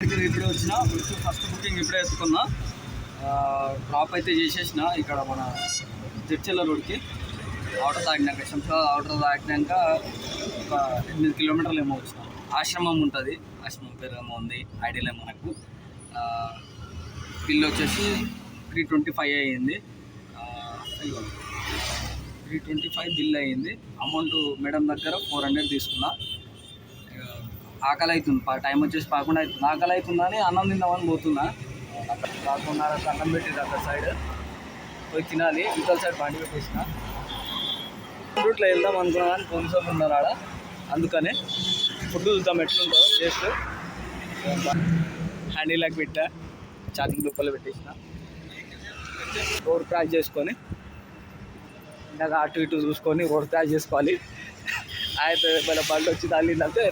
ఇప్పుడే వచ్చిన first booking ఇప్పుడే ఎత్తుకున్నా. డ్రాప్ అయితే చేసేసిన ఇక్కడ మన జడ్చెల్ల రోడ్కి ఆటో తాగినాక శంషాబాద్ ఆటో తాగినాక ఒక 8 కిలోమీటర్లు ఏమో వచ్చిన. ఆశ్రమం ఉంటుంది, ఆశ్రమం పేరు ఏమో ఉంది, ఐడియాలో మనకు. బిల్ వచ్చేసి 325 అయ్యింది. 325 బిల్ అయ్యింది. అమౌంట్ మేడం దగ్గర 400 తీసుకున్నా. ఆకలి అవుతుంది, టైం వచ్చేసి 11 అవుతుంది. ఆకలి అవుతుందని అన్నం తిందామని పోతున్నా. అక్కడ 11:30 అన్నం పెట్టింది అక్కడ సైడ్ పోయి తినాలి. ఇంకో సైడ్ బండి పెట్టేసిన. రూట్లో వెళ్దాం అనుకున్నా కానీ పోలీసు వాళ్ళు ఉన్నారు ఆడ, అందుకనే ఫుడ్ చూద్దాం ఎట్లుంటుందో టేస్ట్. హ్యాండీలాక్ పెట్టా, ఛార్జింగ్ దుప్పలు పెట్టేసిన. రోడ్ క్రాస్ చేసుకొని ఇందాక అటు ఇటు చూసుకొని రోడ్ క్రాస్ చేసుకోవాలి. అయితే మన బండి వచ్చి తగిలిందంటే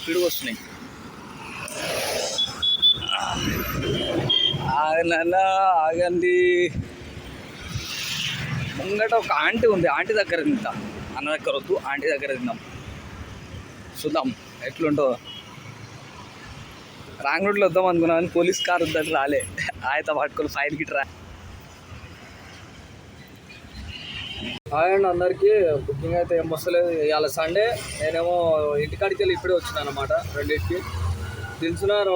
పిడుగు వస్తున్నాయి. ఆగనన్నా ఆగండి. ముంగట ఒక ఆంటీ ఉంది, ఆంటీ దగ్గర తింటాం. అన్న దగ్గర వద్దు, ఆంటీ దగ్గర తిందాం. చూద్దాం ఎట్లుంటుందో. రాంగ్ రూట్లో వద్దాం అనుకున్నాను కానీ పోలీస్ కార్ వద్దని రాలే. ఆయన పట్టుకొని ఫైన్ గిట్రా. అండ్ అందరికీ బుకింగ్ అయితే ఏం వస్తలేదు. ఇవాళ సండే, నేనేమో ఇంటికాడికి వెళ్ళి ఇప్పుడే వచ్చినా అనమాట 2కి. దిల్సునార్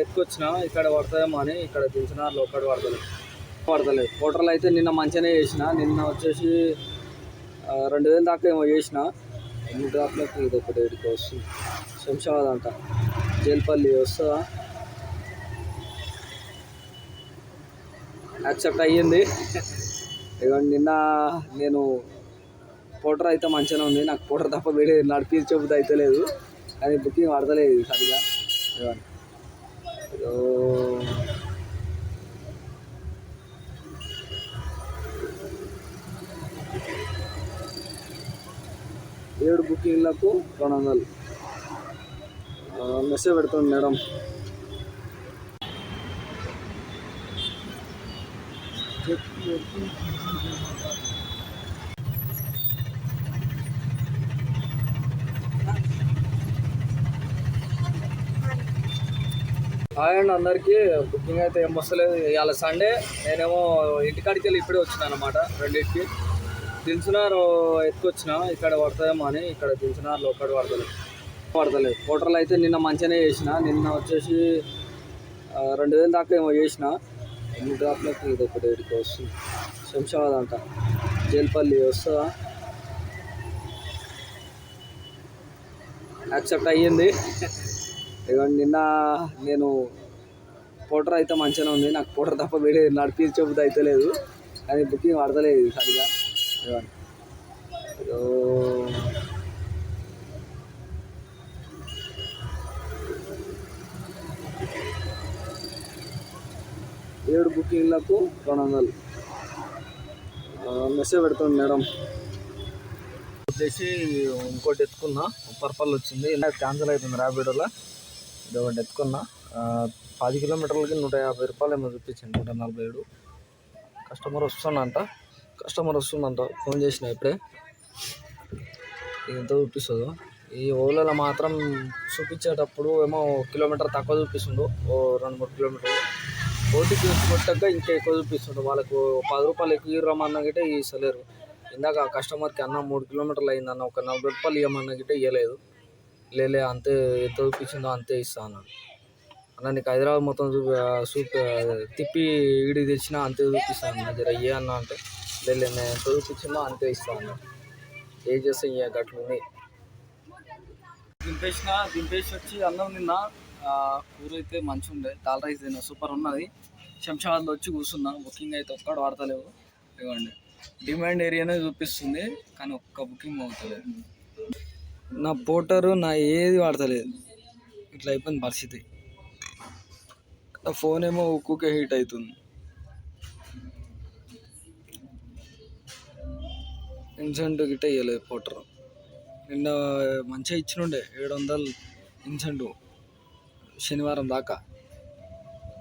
ఎత్తుకొచ్చిన, ఇక్కడ పడతాయేమో అని. ఇక్కడ దిల్సునార్లో ఒక్కటి పడతలేదు. హోటల్ అయితే నిన్న మంచిగానే చేసిన. నిన్న వచ్చేసి 2000 దాకా ఏమో చేసిన. 2 డ్రాప్లకు ఇది ఒకటి ఏడికి వస్తుంది. శంషాబాద్ అంట, జైల్పల్లి వస్తుందా, యాక్సెప్ట్ అయ్యింది. ఇవ్వండి, నిన్న నేను పోటర్ అయితే మంచిగానే ఉంది. నాకు పోటర్ తప్ప వేరే నడిపించబుద్ధి అయితే లేదు, కానీ బుకింగ్ పడతలేదు సరిగా. ఇవ్వండి, 7 బుకింగ్లకు 200 మెసేజ్ పెడుతుంది మేడం. అండ్ అందరికీ బుకింగ్ అయితే ఏం వస్తలేదు. ఇవాళ సండే, నేనేమో ఇంటికాడికి వెళ్ళి ఇప్పుడే వచ్చినా అనమాట 2కి. దిల్సునార్ ఎత్తుకొచ్చిన, ఇక్కడ పడతాయేమో అని. ఇక్కడ దిల్సునార్లో ఒక్కటి పడతలేదు. హోటల్ అయితే నిన్న మంచిగానే చేసిన. నిన్న వచ్చేసి 2000 దాకా ఏమో చేసిన. 2 డ్రాప్లకు ఇది ఒకటి ఏడికి వస్తుంది. శంషాబాద్ అంట, జైల్పల్లి వస్తుందా, యాక్సెప్ట్ అయ్యింది. ఇవ్వండి, నిన్న నేను పోటర్ అయితే మంచిగానే ఉంది. నాకు పోటర్ తప్ప వేరే నడిపించబుద్ధి అయితే లేదు, కానీ బుకింగ్ పడతలేదు సరిగా. ఇవ్వండి, 7 బుకింగ్లకు 200 మెసేజ్ పెడుతుంది మేడం. వచ్చేసి ఇంకోటి ఎత్తుకున్నా, పర్పల్ వచ్చింది. ఇలా క్యాన్సిల్ అవుతుంది ర్యాపిడోలో. ఇది ఒకటి ఎత్తుకున్నా. 10 కిలోమీటర్లకి 150 రూపాయలు ఏమో చూపించింది, 147. కస్టమర్ వస్తుందంట. ఫోన్ చేసిన ఇప్పుడే. ఇది ఎంత చూపిస్తుందో. ఈ ఓలాలో మాత్రం చూపించేటప్పుడు ఏమో కిలోమీటర్ తక్కువ చూపిస్తుండు, ఓ 2-3 కిలోమీటర్లు. ఓటీపీ కొట్టాక ఇంకా ఎక్కువ చూపిస్తుండు. వాళ్ళకు 10 రూపాయలు ఎక్కువ ఇవ్వమన్నా గిట్టే ఇస్తలేరు. ఇందాక ఆ కస్టమర్కి అన్న 3 కిలోమీటర్లు అయిందన్న, ఒక 40 రూపాయలు ఇవ్వమన్నా గిట్టే ఇవ్వలేదు. లేలే అంతే, ఎంత చూపించిందో అంతే ఇస్తా అన్నాడు. అన్న నీకు హైదరాబాద్ మొత్తం తిప్పి ఈడికి తెచ్చినా అంతే చూపిస్తాను అన్న, జర ఏ అన్న అంటే లేదు నేను ఎంత చూపించిందో అంతే ఇస్తా అన్న. ఏం చేస్తే ఇక గట్లుంది. దింపేసి వచ్చి అన్నం తిన్నా. కూర అయితే మంచిగా ఉండే, దాల్ రైస్ తిన్నా, సూపర్ ఉన్నది. శంషాబాద్లో వచ్చి కూర్చున్నా. బుకింగ్ అయితే ఒక్కడు వాడతలేవు. ఇవ్వండి, డిమాండ్ ఏరియానే చూపిస్తుంది కానీ ఒక్క బుకింగ్ అవుతలేదు. నా పోటరు నా ఏది వాడతలేదు. ఇట్లా అయిపోయింది పరిస్థితి. నా ఫోన్ ఏమో ఉక్కుకే హీట్ అవుతుంది. ఇన్సెంటివ్ గిట్ట ఇవ్వలేదు పోటరు. నిన్న మంచిగా ఇచ్చినుండే 700 ఇన్సెంటివ్ శనివారం దాకా,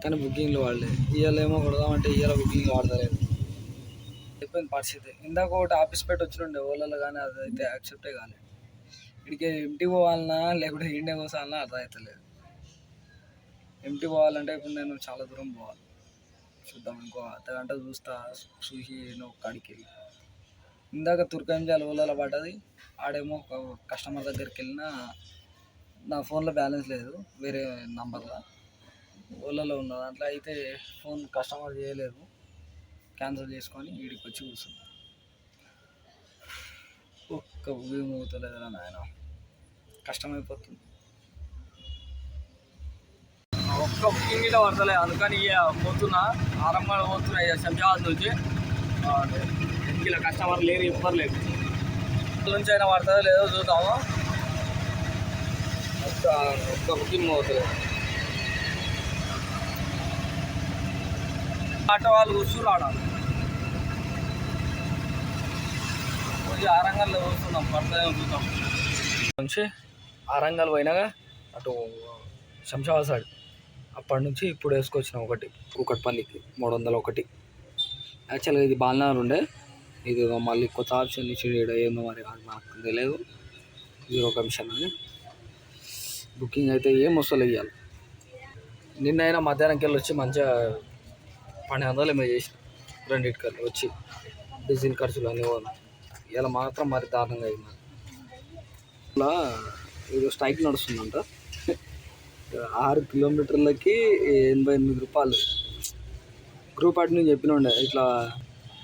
కానీ బుకింగ్లు వాడలేదు. ఇవాళ ఏమో కొడదామంటే ఇవాళ బుకింగ్ వాడతలేదు. అయిపోయింది పరిస్థితి. ఇందాక ఒకటి ఆఫీస్ పెట్టి వచ్చినుండే ఓలాలో, కానీ అదైతే యాక్సెప్టే కాలేదు. ఇక్కడికి ఇంటికి పోవాలన్నా లేకుంటే ఇండియా కోసాలన్నా అర్థం అవుతలేదు. ఇంటికి పోవాలంటే ఇప్పుడు నేను చాలా దూరం పోవాలి. చూద్దాం ఇంకో అర్ధగంట చూసి నువ్వు కాడికి వెళ్ళి ఇందాక తుర్కంజాల ఓలలో పడ్డది. ఆడేమో కస్టమర్ దగ్గరికి వెళ్ళినా నా ఫోన్లో బ్యాలెన్స్ లేదు, వేరే నంబర్లో ఓలలో ఉన్న దాంట్లో అయితే ఫోన్ కస్టమర్ చేయలేదు, క్యాన్సిల్ చేసుకొని వీడికి వచ్చి కూర్చున్నాను. ఒక్క ఊబి మోగుతలేదురా నాయన, కష్టమైపోతుంది. ఒక్క బుకింగ్ కూడా పడతలేదు, అందుకని ఇక పోతున్నా. ఆరంభంలో పోతున్నా ఇక శంషాబాద్ నుంచి. ఇలా కస్టమర్ లేరు, ఎవ్వరు లేదు. నుంచి అయినా పడుతుందో లేదో చూద్దాము. ఒక్క బుకింగ్ పోతలేదు. ఆటో వాళ్ళు కూర్చుని రావడం ఆరంగల్లో కూర్చున్నాం, పడుతుందేమో చూద్దాం. నుంచి ఆరంగల్ పోయినాగా అటు శంషాబాద్ సైడ్, అప్పటి నుంచి ఇప్పుడు వేసుకొచ్చినాం ఒకటి కూకట్పల్లికి 301. యాక్చువల్గా ఇది బాలనగర్ ఉండే, ఇది మళ్ళీ కొత్త ఆప్షన్ ఇచ్చి ఏందో మరి నాకు తెలియదు. ఇది ఒక మిషన్ అని బుకింగ్ అయితే ఏం వస్తలే ఇవ్వాలి. నిన్నైనా మధ్యాహ్నంకి వెళ్ళి వచ్చి మంచిగా 1200 ఏమో చేసిన, రెండింటికల్లా వచ్చి డీజిల్ ఖర్చులు అన్నీ పోను. ఇలా మాత్రం మరి దారుణంగా అయింది. ఇలా ఇది స్ట్రైక్ నడుస్తుందంట. 6 కిలోమీటర్లకి 88 రూపాయలు. గ్రూప్ అటు నుంచి చెప్పిన ఉండే ఇట్లా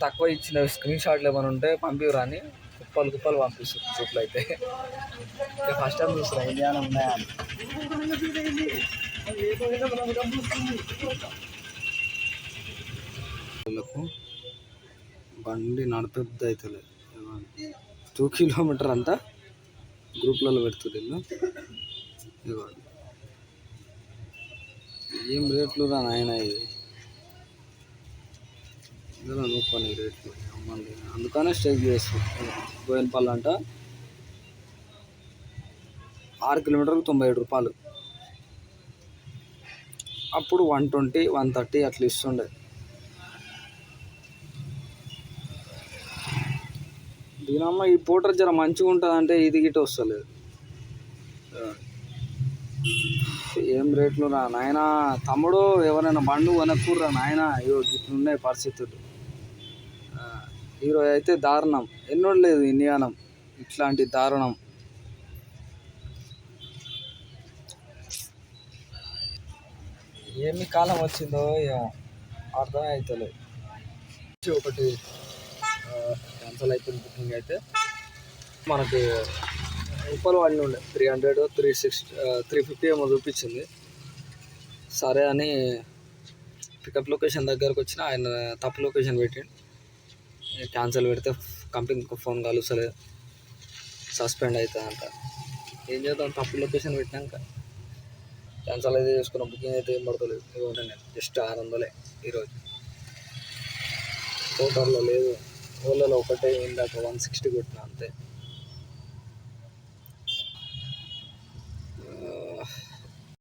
తక్కువ ఇచ్చిన స్క్రీన్ షాట్లు ఏమైనా ఉంటే పంపివరా అని కుప్పలు పంపిస్తారు గ్రూప్లో. అయితే ఫస్ట్ టైం చూస్తున్నా ఇండియాలో ఉన్నాయా అని. బండి నడపద్దు అవుతుంది. 2 కిలోమీటర్ అంతా గ్రూప్లలో పెడుతుంది. ఇవ్వండి ఏం రేట్లు రా నాయన, ఇది ఇందులో అనుకోని రేట్లు అమ్మంది. అందుకనే స్టేక్ చేస్తాం. బోయినపల్లి అంట 6 కిలోమీటర్లకు 97 రూపాయలు. అప్పుడు 120, 130 అట్లా ఇస్తుండే. దీనమ్మ ఈ పోటర్ జర మంచిగా ఉంటుంది అంటే ఇది గిట్ట వస్తలేదు. ఏం రేట్లు రా నాయన. తమ్ముడు ఎవరైనా బండు కొనక్కుర్రా నాయన. అయ్యో ఇట్లున్నాయి పరిస్థితులు. ఈరోజు అయితే దారుణం, ఎన్నో లేదు ఇండియానం ఇట్లాంటి దారుణం. ఏమి కాలం వచ్చిందో ఏమో అర్థమే అవుతలేదు. ఒకటి క్యాన్సల్ అయిపోయింది బుకింగ్. అయితే మనకి రూపాయలు వాడిని ఉండే 300, 350 ఏమో చూపించింది. సరే అని పికప్ లొకేషన్ దగ్గరకు వచ్చిన ఆయన తప్పు లొకేషన్ పెట్టిండు. క్యాన్సిల్ పెడితే కంపెనీకి ఫోన్ కలుస్తలేదు, సస్పెండ్ అవుతుందంట. ఏం చేద్దాం, తప్పు లొకేషన్ పెట్టినాక క్యాన్సిల్ అయితే చేసుకున్నాం. బుకింగ్ అయితే ఏం పడతలేదు. ఇవ్వండి నేను జస్ట్ 600 ఈరోజు. టోటల్లో లేదు, ఓలలో ఒకటే ఇందాక 160 కొట్టిన అంతే.